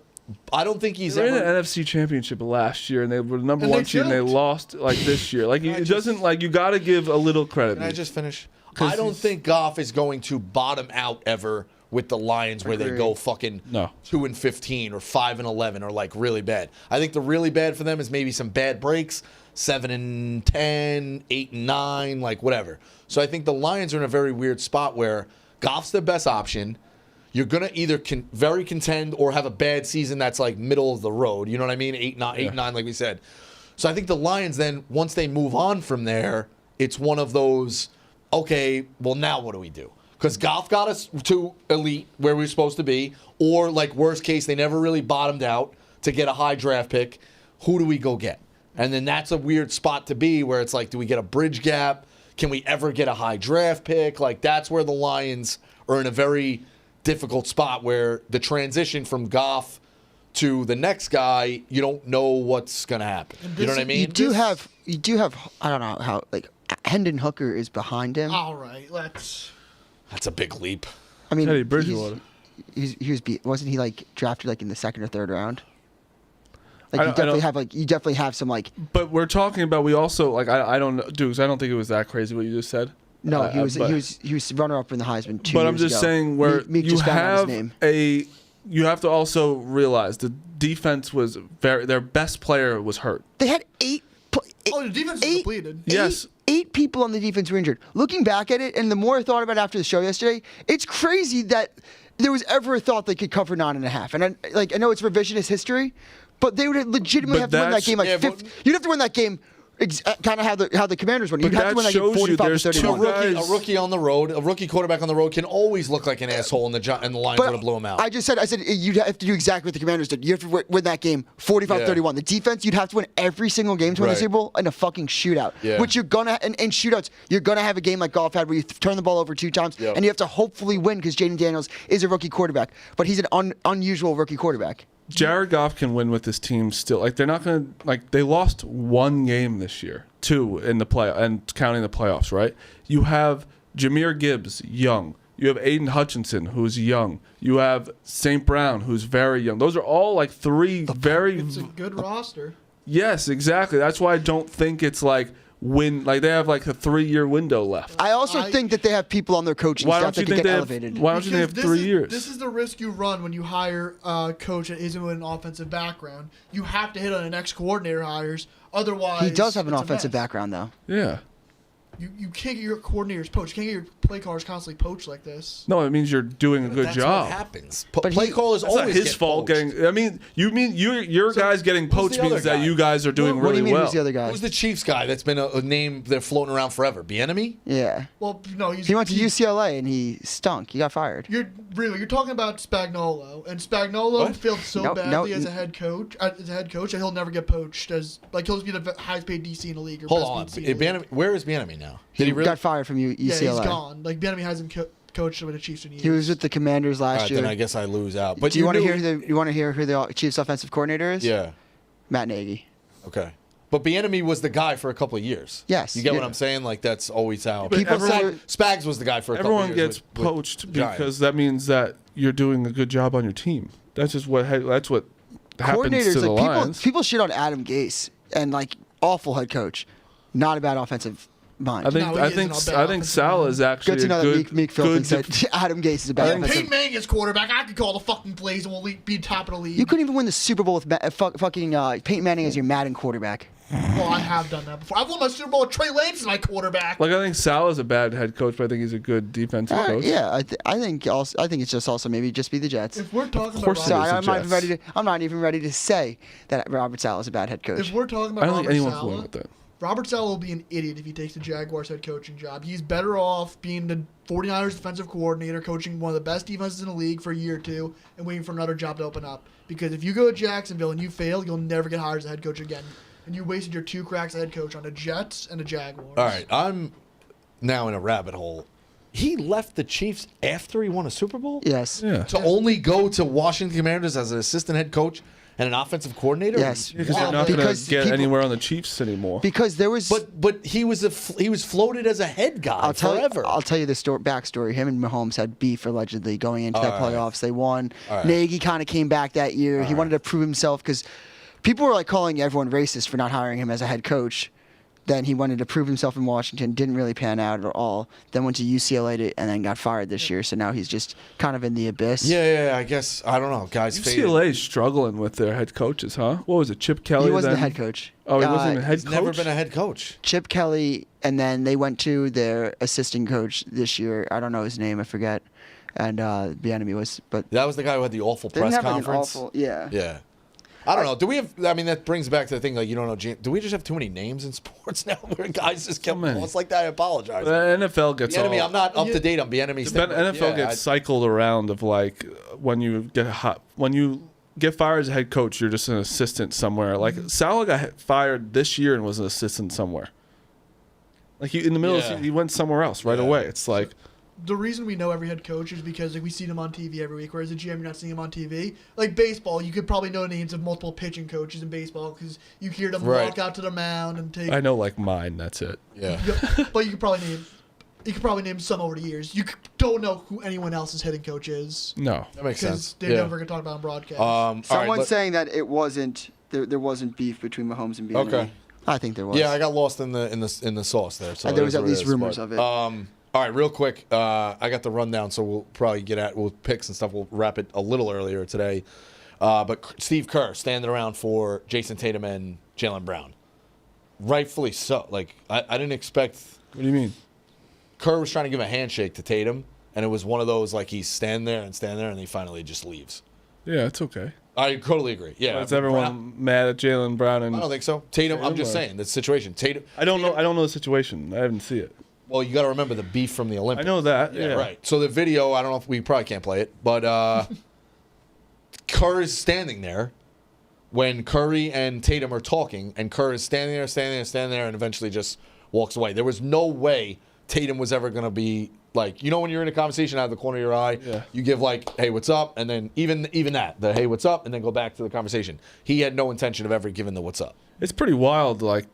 I don't think he's They were in the ever. NFC Championship last year, and they were the number And one they team. And they choked. lost like this year. Like Can I it just- doesn't like you got to give a little credit. Can I just finish? 'Cause I don't he's- think Goff is going to bottom out ever with the Lions where they Agreed. go fucking No. 2-15 or 5-11 or like really bad. I think the really bad for them is maybe some bad breaks, 7-10, 8-9, like whatever. So I think the Lions are in a very weird spot where Goff's the best option. You're gonna either very contend or have a bad season that's like middle of the road. You know what I mean? 8-9, like we said. So I think the Lions then, once they move on from there, it's one of those. Okay, well now what do we do? Because Goff got us to elite where we were supposed to be, or like worst case, they never really bottomed out to get a high draft pick. Who do we go get? And then that's a weird spot to be where it's like, do we get a bridge gap? Can we ever get a high draft pick? Like that's where the Lions are in a very difficult spot where the transition from Goff to the next guy, you don't know what's gonna happen. You know what I mean? You do have. I don't know how. Like Hendon Hooker is behind him. All right, let's. That's a big leap. I mean, Teddy Bridgewater. Wasn't he like drafted like in the 2nd or 3rd round? I Like don't- you definitely have some like. But we're talking about we also like I don't know, dude. 'Cause I don't think it was that crazy what you just said. No, he was but- he was runner up in the Heisman 2 But I'm years just ago. saying where Meek you just found out his have name. you have to also realize the defense was their best player was hurt. They had 8. Oh, the defense is depleted. Yes. 8 people on the defense were injured. Looking back at it, and the more I thought about it after the show yesterday, it's crazy that there was ever a thought they could cover 9.5. And I know it's revisionist history, but they would legitimately But have to win that that's- game like yeah, 50. but- You'd have to win that game kind of how the Commanders won. You'd But have to that win that game shows you 45 there's to two 31. guys- A rookie on the road, a rookie quarterback on the road can always look like an asshole, and the Lions would have blew him out. I said you'd have to do exactly what the Commanders did. You have to win that game 45-31. The defense, you'd have to win every single game to win the Right. Super Bowl in a fucking shootout. Yeah. Which you're gonna in shootouts, you're gonna have a game like Goff had where you turn the ball over 2 times, Yep. and you have to hopefully win because Jaden Daniels is a rookie quarterback, but he's an unusual rookie quarterback. Jared Goff can win with this team still. Like they're not gonna like they lost 1 game this year, 2 in the play and counting the playoffs, right? You have Jahmyr Gibbs, young. You have Aiden Hutchinson, who's young. You have St. Brown, who's very young. Those are all like 3 very. It's a good roster. Yes, exactly. That's why I don't think it's like they have like a 3-year window left. I also think that they have people on their coaching Why staff don't you that can think get they elevated. have? Why don't you think they have 3 years? This is the risk you run when you hire a coach that isn't with an offensive background. You have to hit on the next coordinator hires. Otherwise, He does have an it's a offensive mess. background though. Yeah. You can't get your coordinators poached. You can't get your play callers constantly poached like this. No, it means you're doing a good That's job. what happens. But Play he- callers It's not always his get fault poached. getting. I mean, you mean your guys getting who's poached the other means that guy? you guys are doing What do really you mean? well. Who's the other guy? Who's the Chiefs guy that's been a name they're floating around forever? Bieniemy? Yeah. Well, no, He went to UCLA and he stunk. He got fired. You're talking about Spagnuolo, and Spagnuolo What? failed so No, badly no, as a head coach. That he'll never get poached as he'll just be the highest paid DC in the league. Or Hold best on. DC in the league. Where is Bieniemy now? He, Did he really? got fired from UCLA. Yeah, he's gone. Like Bieniemy hasn't coached with the Chiefs in years. He was with the Commanders All last right, year. then I guess I lose out. But Do you want to knew- hear who the Chiefs offensive coordinator is? Yeah. Matt Nagy. Okay. But Bieniemy was the guy for a couple of years. Yes, You get what yeah. I'm saying? Like that's always how. People Spags was the guy for a couple Everyone of years. gets with poached Giants. because that means that you're doing a good job on your team. That's just what happens Coordinators, to the like Lions. people shit on Adam Gase and like awful head coach, not a bad offensive mind. I think No, he I isn't think a bad I think offensive Salah mind. is actually Good to know a that good, Meek Phil good thinks that Adam Gase is a bad Peyton offensive. Manning's quarterback. I could call the fucking plays and we'll be top of the league. You couldn't even win the Super Bowl with fucking Peyton Manning as your Madden quarterback. Well, I have done that before. I've won my Super Bowl with Trey Lance as my quarterback. Like I think Salah's a bad head coach, but I think he's a good defensive coach. Yeah, I think it's just also maybe just be the Jets. if we're talking Of course about it So is. Robert, the I'm not even Jets. I'm not even ready to say that Robert Saleh is a bad head coach. if we're talking I about don't think Robert anyone can win Saleh, with that. Robert Saleh will be an idiot if he takes the Jaguars head coaching job. He's better off being the 49ers defensive coordinator, coaching one of the best defenses in the league for a year or two, and waiting for another job to open up. Because if you go to Jacksonville and you fail, you'll never get hired as a head coach again. And you wasted your 2 cracks as head coach on the Jets and the Jaguars. All right, I'm now in a rabbit hole. He left the Chiefs after he won a Super Bowl? Yes. Yeah. To only go to Washington Commanders as an assistant head coach and an offensive coordinator? Yes. Because Wow. they're not going to Because get people- anywhere on the Chiefs anymore. Because there was. But he was floated as a head guy forever. I'll tell you the backstory. Him and Mahomes had beef allegedly going into that All right. playoffs. They won. All right. Nagy kind of came back that year. He wanted to prove himself because people were like calling everyone racist for not hiring him as a head coach. Then he wanted to prove himself in Washington. Didn't really pan out at all. Then went to UCLA and then got fired this year. So now he's just kind of in the abyss. Yeah, I guess. I don't know. Guys faded. UCLA's struggling with their head coaches, huh? What was it, Chip Kelly? He wasn't then? the head coach. Oh, he wasn't the head He's coach? never been a head coach. Chip Kelly, and then they went to their assistant coach this year. I don't know his name. I forget. And Bieniemy was, but That was the guy who had the awful they press didn't have like an conference. awful. Yeah. Yeah. I don't know. Do we have? I mean, that brings back to the thing. Like, you don't know. Do we just have too many names in sports now, where guys just get many. lost like that? I apologize. The NFL gets Bieniemy, all. I'm not up to date on Bieniemy's The thing. NFL gets cycled around of like when you get fired as a head coach, you're just an assistant somewhere. Like Salah got fired this year and was an assistant somewhere. Like in the middle, Yeah. he went somewhere else right Yeah. away. It's like The reason we know every head coach is because we see them on TV every week, whereas the GM, you're not seeing them on TV. Like baseball, you could probably know names of multiple pitching coaches in baseball because you hear them Right. walk out to the mound and take. I know, like mine. That's it. Yeah. But you could probably name some over the years. You don't know who anyone else's hitting coach is No, That makes because sense. they're Yeah. never gonna talk about it on broadcast. All right, Someone's saying that it wasn't there wasn't beef between Mahomes and Bieniemy. Okay. I think there was. Yeah, I got lost in the sauce there. So There was it is at what least is, rumors but, of it. All right, real quick. I got the rundown, so we'll probably we'll picks and stuff. We'll wrap it a little earlier today. But Steve Kerr standing around for Jason Tatum and Jaylen Brown, rightfully so. Like I didn't expect. what do you mean? Kerr was trying to give a handshake to Tatum, and it was one of those like he's stand there, and he finally just leaves. Yeah, it's okay. I totally agree. Yeah, Is everyone Brown- mad at Jaylen Brown? And I don't think so. Tatum. I'm just Tatum, saying the situation. Tatum. I don't know. I don't know the situation. I haven't seen it. Well, you got to remember the beef from the I Olympics. know that. Yeah, Right. So the video, I don't know if we probably can't play it, but Kerr is standing there when Curry and Tatum are talking, and Kerr is standing there, and eventually just walks away. There was no way Tatum was ever going to be like, when you're in a conversation out of the corner of your eye, Yeah. you give like, hey, what's up? And then even the hey, what's up? And then go back to the conversation. He had no intention of ever giving the what's up. It's pretty wild. Like,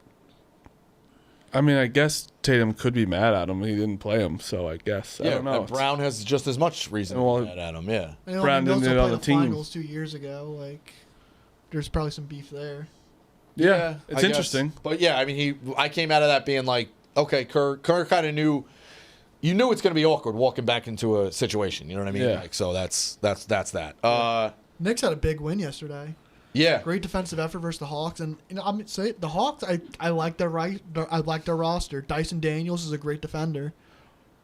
I mean, I guess Tatum could be mad at him. He didn't play him, so I guess I don't know. And Brown has just as much reason Well, to be mad at him, yeah. They Brown also didn't get on played the team. finals 2 years ago. Like, there's probably some beef there. Yeah, it's I guess. interesting. But yeah, I mean, I came out of that being like, okay, Kerr kind of knew. You knew it's going to be awkward walking back into a situation. You know what I mean? Yeah. Like, so that's that. Knicks had a big win yesterday. Yeah. Great defensive effort versus the Hawks, and I'm say the Hawks. I like their I like their roster. Dyson Daniels is a great defender.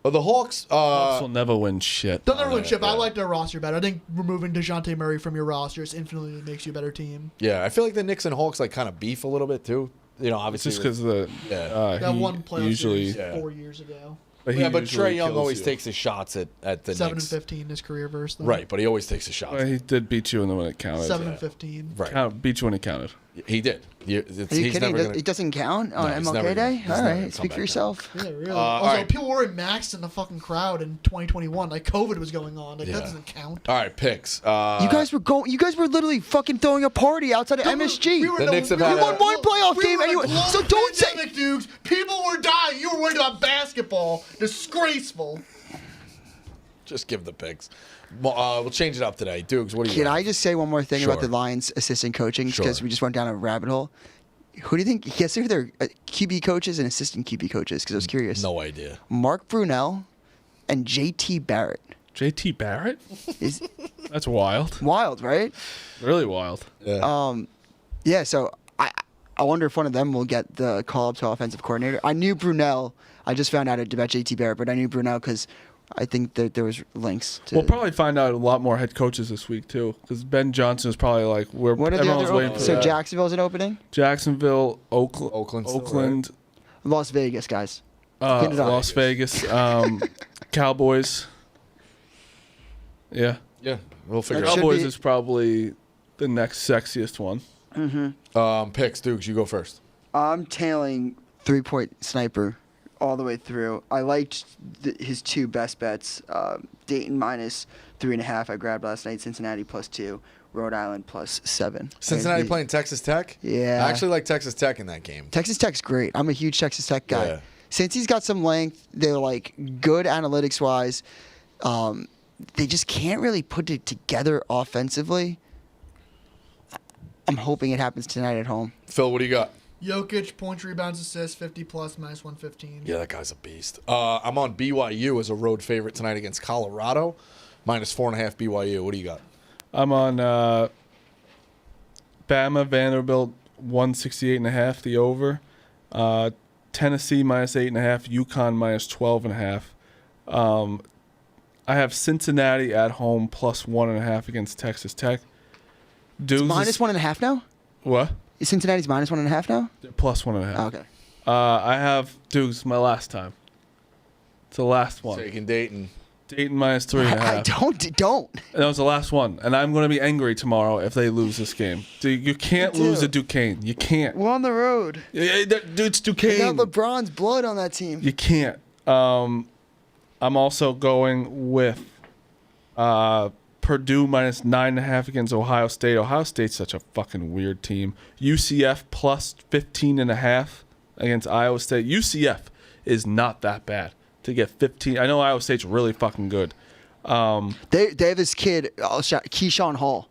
Well, the Hawks. Hawks will never win shit. They'll never win shit, but I yeah. like their roster better. I think removing DeJounte Murray from your roster is infinitely makes you a better team. Yeah, I feel like the Knicks and Hawks kind of beef a little bit too. It's Obviously just because the That one playoff usually series 4 years ago. but but usually Trae Young kills always you. takes his shots at the 7 Knicks. and 15 his career versus them. Right, but he always takes his shots. Well, he did beat you in the when it counted. 7 and 15. Right, Beat you when it counted. he did. Are you He's kidding? never gonna, It doesn't count on No, he's MLK never gonna- Day? he's All never gonna right, come speak back for yourself. Yeah, really. all Also, right. people were in Max in the fucking crowd in 2021. Like COVID was going on. Like Yeah. that doesn't count. All right, picks. You guys were literally fucking throwing a party outside of MSG. The Knicks have had we won one playoff we game, were in a anyway, global so don't say. pandemic, dudes. People were dying. You were worried about basketball. Disgraceful. Just give the picks. We'll change it up today. Dukes, what do you Can got? I just say one more thing about Sure. the Lions assistant coaching? Because Sure. we just went down a rabbit hole. Who do you think? Guess who their QB coaches and assistant QB coaches? Because I was curious. No idea. Mark Brunell and JT Barrett. JT Barrett? Is That's wild. wild, right? Really wild. Yeah. So I wonder if one of them will get the call up to offensive coordinator. I knew Brunell. I just found out about JT Barrett, but I knew Brunell because I think that there was links to. We'll probably find out a lot more head coaches this week too, because Ben Johnson is probably like What are the everyone's other? waiting for So that. Jacksonville's an opening. Jacksonville, Oakland still, Oakland, Las Vegas, guys. Hit it up. Las Vegas, Cowboys. Yeah, Yeah, we'll figure That it should Cowboys be- is probably the next sexiest one. out. Picks, Dukes, you go first. I'm tailing 3-point sniper all the way through. I liked his two best bets. Dayton minus 3.5. I grabbed last night. Cincinnati +2. Rhode Island +7. Cincinnati And playing Texas Tech? Yeah. I actually like Texas Tech in that game. Texas Tech's great. I'm a huge Texas Tech guy. Yeah. Since he's got some length, they're like good analytics wise. They just can't really put it together offensively. I'm hoping it happens tonight at home. Phil, what do you got? Jokic, points, rebounds, assists, 50 plus, minus 115. Yeah, that guy's a beast. I'm on BYU as a road favorite tonight against Colorado. Minus 4.5 BYU. What do you got? I'm on Bama, Vanderbilt, 168.5, the over. Tennessee minus 8.5, UConn minus 12.5. I have Cincinnati at home plus 1.5 against Texas Tech. Dudes Minus 1.5 now? What? Is Cincinnati's minus 1.5 now? They're plus 1.5. Oh, okay. I have Dukes my last time. It's the last one. Taking Dayton. Dayton minus I 3.5. don't. And that was the last one. And I'm going to be angry tomorrow if they lose this game. Dude, you can't Me too. lose to Duquesne. You can't. We're on the road. Dude, it's We Duquesne. got LeBron's blood on that team. You can't. I'm also going with Purdue minus 9.5 against Ohio State. Ohio State's such a fucking weird team. UCF plus 15.5 against Iowa State. UCF is not that bad to get 15. I know Iowa State's really fucking good. They have this kid, Keyshawn Hall.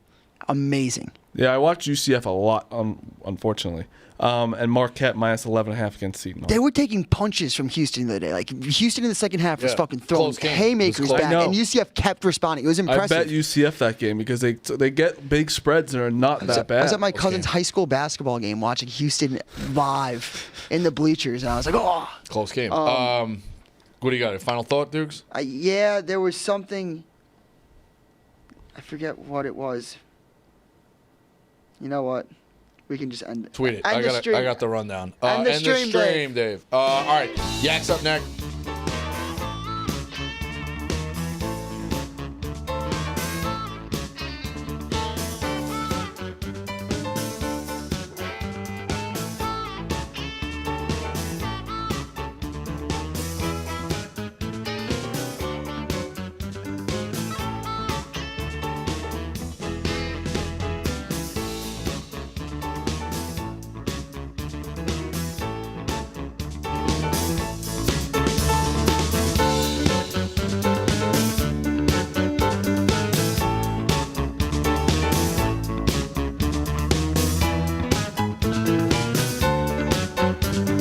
Amazing. Yeah, I watched UCF a lot, unfortunately. And Marquette minus 11.5 against Seton Hall. They were taking punches from Houston the other day. Like Houston in the second half was Yeah. fucking throwing Close game. haymakers It was close. back, I know. and UCF kept responding. It was I impressive. bet UCF that game because they get big spreads that are not that bad. I was at my Close cousin's game. high school basketball game watching Houston live in the bleachers, and I was like, oh. Close game. What do you got? A final thought, Dukes? Yeah, there was something. I forget what it was. You know what? We can just end it. Tweet it. End the stream. I got the rundown. End the End stream, Dave. All right. Yak's up next.